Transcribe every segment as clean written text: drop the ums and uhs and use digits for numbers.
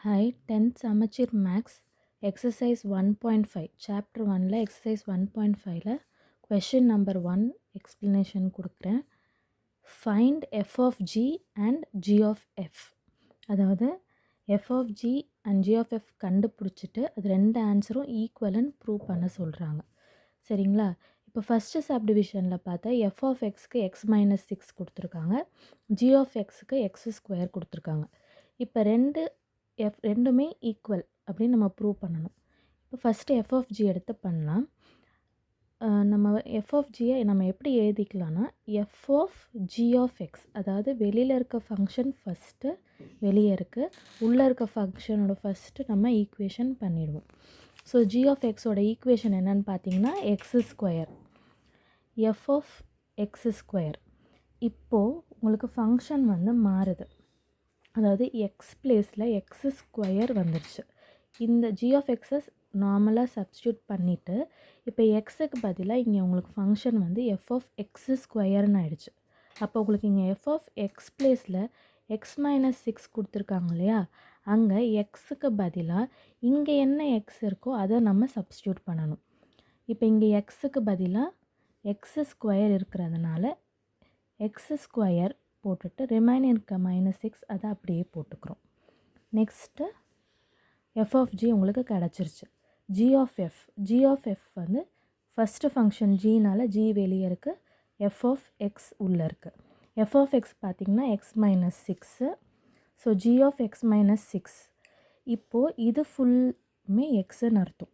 Hi, 10th Samachir Max, exercise 1.5, chapter 1, exercise 1.5, question number 1, explanation கொடுக்கிறேன். Find f of g and g of f. அதாவது f of g and g of f கண்டுபிடிச்சிட்டு அது ரெண்டு ஆன்சரும் ஈக்குவல்னு prove பண்ண சொல்கிறாங்க. சரிங்களா? இப்போ ஃபஸ்ட்டு சப்டிவிஷனில் பார்த்தா f of xக்கு x minus 6 கொடுத்துருக்காங்க, g of xக்கு x ஸ்கொயர் கொடுத்துருக்காங்க. இப்போ ரெண்டுமே ஈக்குவல் அப்படின்னு நம்ம ப்ரூவ் பண்ணணும். இப்போ ஃபஸ்ட்டு எஃப் ஆஃப் ஜி எடுத்து பண்ணலாம். நம்ம எஃப் ஆஃப் ஜியை நம்ம எப்படி எழுதிக்கலாம்னா F of G of X, அதாவது வெளியில் இருக்க ஃபங்க்ஷன் ஃபஸ்ட்டு வெளியே இருக்குது, உள்ளே இருக்க ஃபங்க்ஷனோட ஃபஸ்ட்டு நம்ம ஈக்குவேஷன் பண்ணிடுவோம். ஸோ ஜி ஆஃப் எக்ஸோட ஈக்குவேஷன் என்னன்னு பார்த்தீங்கன்னா X square, F of X square. இப்போது உங்களுக்கு ஃபங்க்ஷன் வந்து மாறுது, அதாவது எக்ஸ் பிளேஸில் எக்ஸ் ஸ்கொயர் வந்துடுச்சு. இந்த ஜி ஆஃப் எக்ஸஸ் நார்மலாக சப்ஸ்டியூட் பண்ணிவிட்டு இப்போ எக்ஸுக்கு பதிலாக இங்கே உங்களுக்கு ஃபங்க்ஷன் வந்து எஃப் ஆஃப் எக்ஸ் ஸ்கொயர்னு ஆகிடுச்சு. அப்போ உங்களுக்கு இங்கே எஃப் ஆஃப் எக்ஸ் பிளேஸில் எக்ஸ் மைனஸ் 6 கொடுத்துருக்காங்க இல்லையா, அங்கே எக்ஸுக்கு பதிலாக இங்கே என்ன எக்ஸ் இருக்கோ அதை நம்ம சப்ஸ்டியூட் பண்ணணும். இப்போ இங்கே எக்ஸுக்கு பதிலாக எக்ஸ் ஸ்கொயர் இருக்கிறதுனால எக்ஸ் ஸ்கொயர் போட்டுட்டு ரிமைனிங் இருக்க -6 அதை அப்படியே போட்டுக்கிறோம். நெக்ஸ்ட்டு எஃப் ஆஃப் ஜி உங்களுக்கு கிடச்சிருச்சு. ஜி ஆஃப் எஃப் வந்து ஃபஸ்ட்டு ஃபங்க்ஷன் ஜினால் ஜி வெளியே இருக்குது, எஃப் ஆஃப் எக்ஸ் உள்ளே இருக்குது. எஃப் ஆஃப் எக்ஸ் பார்த்திங்கன்னா x minus 6, so G of X minus 6. இப்போது இது ஃபுல்லுமே எக்ஸுன்னு அர்த்தம்.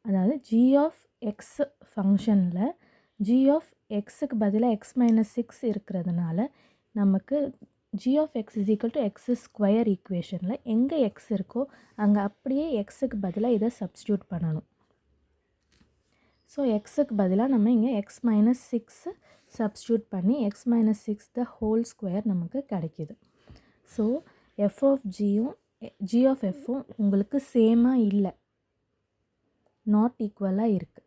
அதாவது ஜி ஆஃப் எக்ஸ் ஃபங்க்ஷனில் ஜி ஆஃப் எக்ஸுக்கு பதிலாக எக்ஸ் மைனஸ் 6 இருக்கிறதுனால நமக்கு g of x is equal to x square ஈக்குவேஷனில் எங்கே எக்ஸ் இருக்கோ அங்கே அப்படியே எக்ஸுக்கு பதிலாக இதை சப்ஸ்டியூட் பண்ணணும். ஸோ எக்ஸுக்கு பதிலாக நம்ம இங்கே எக்ஸ் மைனஸ் 6 சப்ஸ்டியூட் பண்ணி X minus 6 the whole square நமக்கு கிடைக்கிது. ஸோ எஃப் ஆஃப் ஜியும் ஜி ஆஃப் எஃப்பும் உங்களுக்கு சேமாக இல்லை, நாட் ஈக்குவலாக இருக்குது.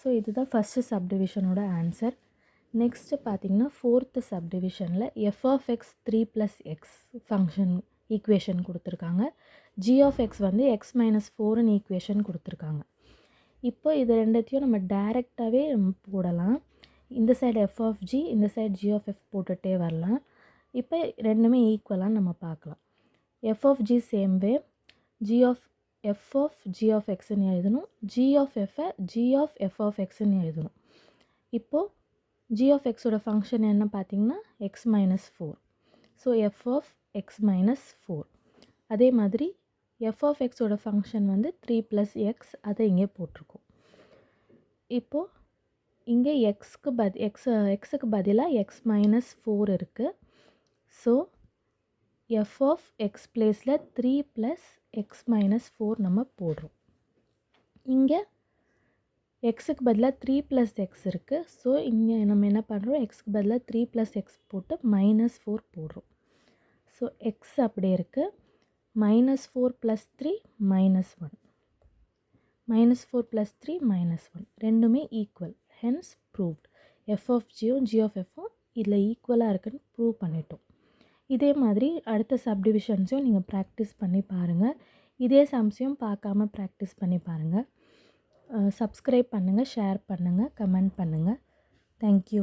ஸோ இதுதான் ஃபஸ்ட்டு சப்டிவிஷனோட ஆன்சர். நெக்ஸ்ட்டு பார்த்திங்கன்னா ஃபோர்த்து சப்டிவிஷனில் F of X 3 + X function equation கொடுத்துருக்காங்க, ஜி ஆஃப் எக்ஸ் வந்து எக்ஸ் மைனஸ் 4ன்னு ஈக்குவேஷன் கொடுத்துருக்காங்க. இப்போ இது ரெண்டுத்தையும் நம்ம டைரெக்டாகவே போடலாம். இந்த சைடு எஃப் ஆஃப் ஜி, இந்த சைடு ஜி ஆஃப் எஃப் போட்டுகிட்டே வரலாம். இப்போ ரெண்டுமே ஈக்குவலாக நம்ம பார்க்கலாம். F of G same way F of G of எக்ஸ்ன்னு எழுதணும், ஜி ஆஃப் எஃப்பை ஜி ஆஃப் எஃப் ஆஃப் எக்ஸ்ன்னு எழுதணும். இப்போது ஜி ஆஃப் எக்ஸோட ஃபங்க்ஷன் என்ன பார்த்தீங்கன்னா X minus 4, so F of X minus 4. அதே மாதிரி எஃப் ஆஃப் எக்ஸோட ஃபங்க்ஷன் வந்து 3 + எக்ஸ், அதை இங்கே போட்டிருக்கோம். இப்போது இங்கே எக்ஸுக்கு பதிலாக எக்ஸ் மைனஸ் 4 இருக்குது, ஸோ எஃப் ஆஃப் எக்ஸ் பிளேஸில் 3 + எக்ஸ் மைனஸ் 4 நம்ம போடுறோம். இங்கே எக்ஸுக்கு பதிலாக 3 + எக்ஸ் இருக்குது, ஸோ இங்கே நம்ம என்ன பண்ணுறோம், எக்ஸுக்கு பதிலாக 3 + எக்ஸ் போட்டு -4 போடுறோம். ஸோ எக்ஸ் அப்படியே இருக்குது, -4 + 3 -1, -4 + 3 -1 ரெண்டுமே equal, hence proved. F of ஜியும் ஜி ஆஃப் எஃப்பும் இதில் ஈக்குவலாக இருக்குன்னு ப்ரூவ் பண்ணிட்டோம். இதே மாதிரி அடுத்த சப்டிவிஷன்ஸையும் நீங்கள் ப்ராக்டிஸ் பண்ணி பாருங்கள். இதே சம்ஸையும் பார்க்காம ப்ராக்டிஸ் பண்ணி பாருங்கள். சப்ஸ்கிரைப் பண்ணுங்கள், ஷேர் பண்ணுங்கள், கமெண்ட் பண்ணுங்கள். தேங்க்யூ.